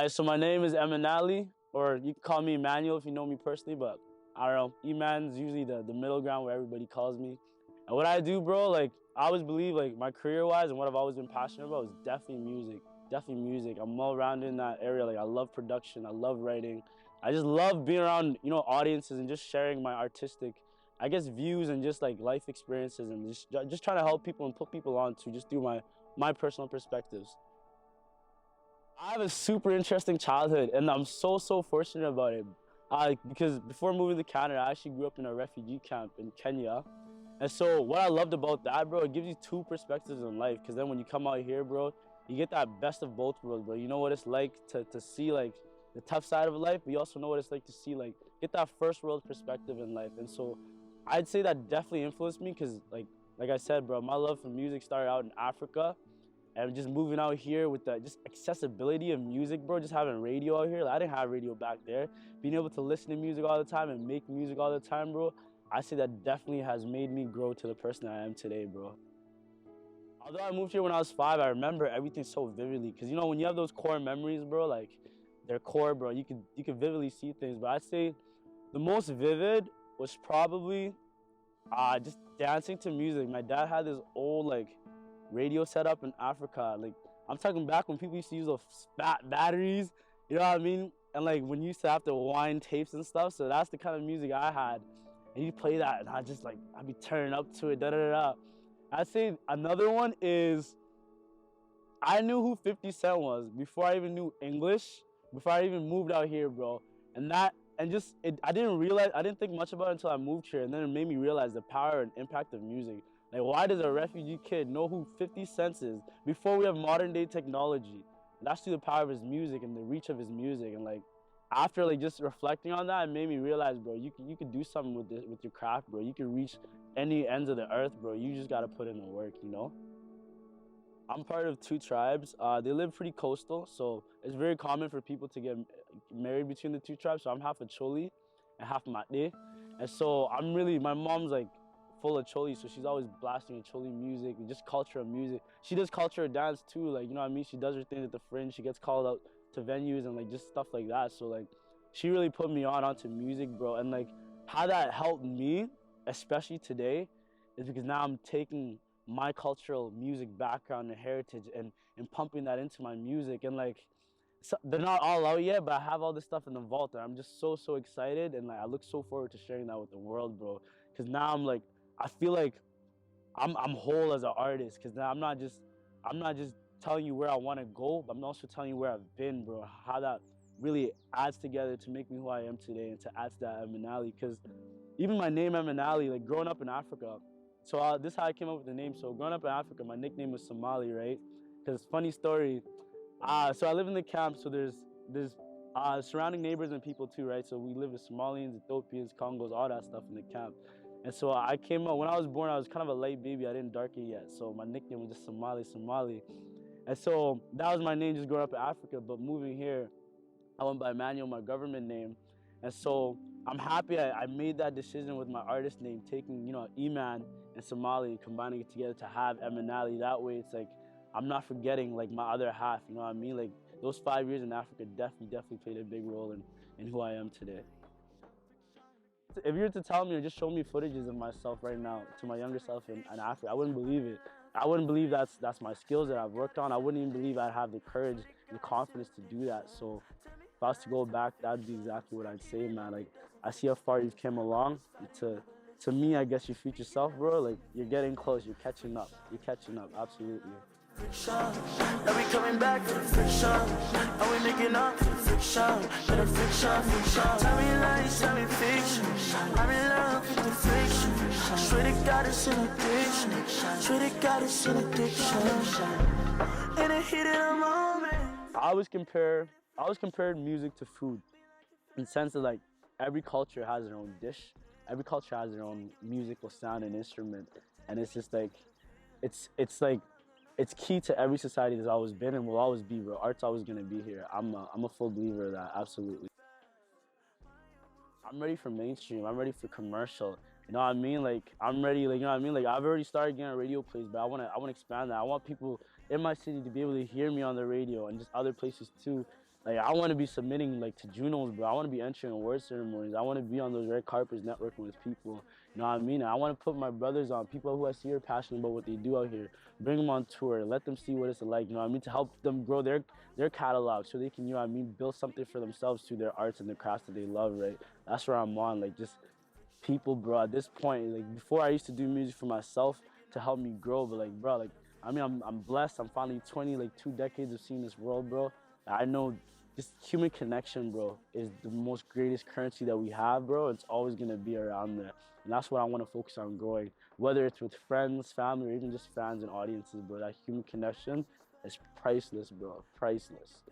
So my name is Emanali, or you can call me Emmanuel if you know me personally, but I don't know. Eman's usually the middle ground where everybody calls me. And what I do, bro, like I always believe like my career-wise and what I've always been passionate about is definitely music. Definitely music. I'm well rounded in that area. Like I love production, I love writing. I just love being around, audiences and just sharing my artistic, I guess, views and just like life experiences and just trying to help people and put people on to just through my personal perspectives. I have a super interesting childhood, and I'm so fortunate about it. Because before moving to Canada, I actually grew up in a refugee camp in Kenya. And so what I loved about that, bro, it gives you two perspectives in life. Because then when you come out here, bro, you get that best of both worlds, bro. You know what it's like to see like the tough side of life, but you also know what it's like to see like get that first world perspective in life. And so I'd say that definitely influenced me because like I said, bro, my love for music started out in Africa and just moving out here with the just accessibility of music, bro, just having radio out here. Like, I didn't have radio back there. Being able to listen to music all the time and make music all the time, bro, I say that definitely has made me grow to the person I am today, bro. Although I moved here when I was 5, I remember everything so vividly. Cause when you have those core memories, bro, like they're core, bro, you could vividly see things. But I'd say the most vivid was probably just dancing to music. My dad had this old like radio setup in Africa. Like I'm talking back when people used to use those fat batteries, you know what I mean? And like when you used to have to wind tapes and stuff. So that's the kind of music I had. And you play that and I'd be turning up to it, da da da da. I'd say another one is I knew who 50 Cent was before I even knew English, before I even moved out here, bro. And that and just it, I didn't think much about it until I moved here, and then it made me realize the power and impact of music. Like, why does a refugee kid know who 50 Cent is before we have modern day technology? And that's through the power of his music and the reach of his music. And like, after like just reflecting on that, it made me realize, bro, you could do something with this with your craft, bro. You can reach any ends of the earth, bro. You just gotta put in the work. I'm part of two tribes. They live pretty coastal, so it's very common for people to get married between the two tribes. So I'm half a Choli and half Mate. And so my mom's like full of Choli, so she's always blasting Choli music and just cultural music. She does cultural dance too, like, you know what I mean? She does her thing at the fringe. She gets called out to venues and like just stuff like that. So like, she really put me onto music, bro. And like, how that helped me, especially today, is because now I'm taking my cultural music background and heritage and pumping that into my music. And like, so they're not all out yet, but I have all this stuff in the vault and I'm just so excited, and like I look so forward to sharing that with the world, bro. Because now I feel like I'm whole as an artist, because now I'm not just telling you where I want to go, but I'm also telling you where I've been, bro. How that really adds together to make me who I am today and to add to that Emanali. Because even my name Emanali, like growing up in Africa, so this is how I came up with the name. So growing up in Africa, my nickname was Somali, right? Because funny story, so I live in the camp, so there's surrounding neighbors and people too, right? So we live with Somalians, Ethiopians, Congos, all that stuff in the camp. And so I came up when I was born. I was kind of a late baby. I didn't darken yet, so my nickname was just Somali. And so that was my name just growing up in Africa. But moving here, I went by Emmanuel, my government name. And so I'm happy I made that decision with my artist name, taking, Eman and Somali, combining it together to have Emanali. That way it's like I'm not forgetting like my other half, you know what I mean? Like those 5 years in Africa definitely played a big role in who I am today. If you were to tell me or just show me footages of myself right now to my younger self in Africa, I wouldn't believe it. I wouldn't believe that's my skills that I've worked on. I wouldn't even believe I'd have the courage and the confidence to do that. So if I was to go back, that'd be exactly what I'd say, man. Like, I see how far you've come along. To me, I guess your future self, bro, like you're getting close, you're catching up. You're catching up, absolutely. Friction, now we coming back to the friction. Are we making up for the friction? For the friction. Tell me lies, tell me fiction. I'm in love with the friction. Swear to God it's an addiction. Swear to God it's an addiction. In a heat of the moment. I always compared music to food, in the sense that like every culture has their own dish, every culture has their own musical sound and instrument, and it's just like it's like it's key to every society that's always been and will always be, bro. Art's always gonna be here. I'm a full believer of that, absolutely. I'm ready for mainstream. I'm ready for commercial. You know what I mean? Like I'm ready. Like, you know what I mean? Like I've already started getting radio plays, but I wanna expand that. I want people in my city to be able to hear me on the radio and just other places too. Like I want to be submitting like to Junos, bro. I want to be entering award ceremonies. I want to be on those red carpets networking with people. You know what I mean? I want to put my brothers on, people who I see are passionate about what they do out here. Bring them on tour, let them see what it's like. You know what I mean? To help them grow their catalog, so they can, you know what I mean, build something for themselves through their arts and the crafts that they love. Right? That's where I'm on. Like just people, bro. At this point, like before, I used to do music for myself to help me grow, but like, bro, like I mean, I'm blessed. I'm finally 20, like 2 decades of seeing this world, bro. I know just human connection, bro, is the most greatest currency that we have, bro. It's always gonna be around there, and that's what I want to focus on growing. Whether it's with friends, family, or even just fans and audiences, bro. That human connection is priceless, bro. Priceless.